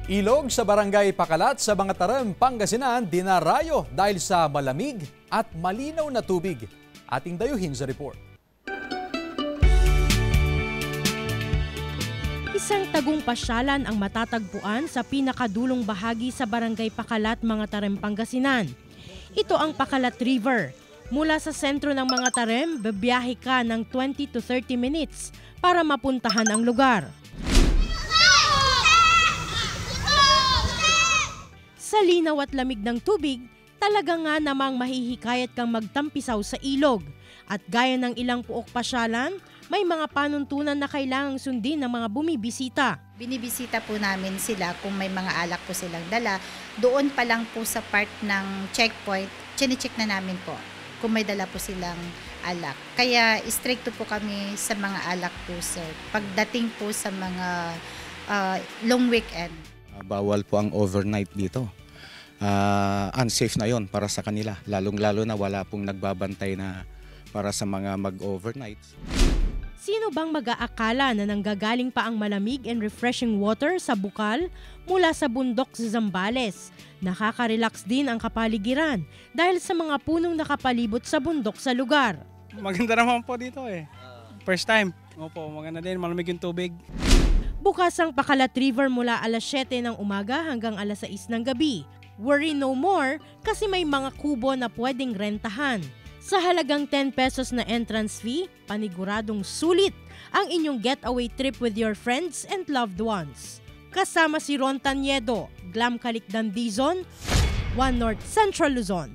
Ilog sa barangay Pakalat sa Mangatarem, Pangasinan, dinarayo dahil sa malamig at malinaw na tubig. Ating dayuhin sa report. Isang tagong pasyalan ang matatagpuan sa pinakadulong bahagi sa barangay Pakalat, Mangatarem, Pangasinan. Ito ang Pakalat River. Mula sa sentro ng Mangatarem, bibiyahe ka ng 20 to 30 minutes para mapuntahan ang lugar. Sa linaw at lamig ng tubig, talaga nga namang mahihikayat kang magtampisaw sa ilog. At gaya ng ilang puok pasyalan, may mga panuntunan na kailangang sundin ng mga bumibisita. Binibisita po namin sila kung may mga alak po silang dala. Doon pa lang po sa part ng checkpoint, chine-check na namin po kung may dala po silang alak. Kaya stricto po kami sa mga alak po, sir. Pagdating po sa mga long weekend. Bawal po ang overnight dito. Unsafe na yon para sa kanila. Lalong-lalo na wala pong nagbabantay na para sa mga mag-overnight. Sino bang mag-aakala na nanggagaling pa ang malamig and refreshing water sa bukal mula sa bundok sa Zambales? Nakaka-relax din ang kapaligiran dahil sa mga punong nakapalibot sa bundok sa lugar. Maganda naman po dito eh. First time. Opo, maganda din. Malamig yung tubig. Bukas ang Pakalat River mula alas 7 ng umaga hanggang alas 6 ng gabi. Worry no more kasi may mga kubo na pwedeng rentahan. Sa halagang 10 pesos na entrance fee, paniguradong sulit ang inyong getaway trip with your friends and loved ones. Kasama si Ron Tanyedo, Glam Calicdan Dizon, One North Central Luzon.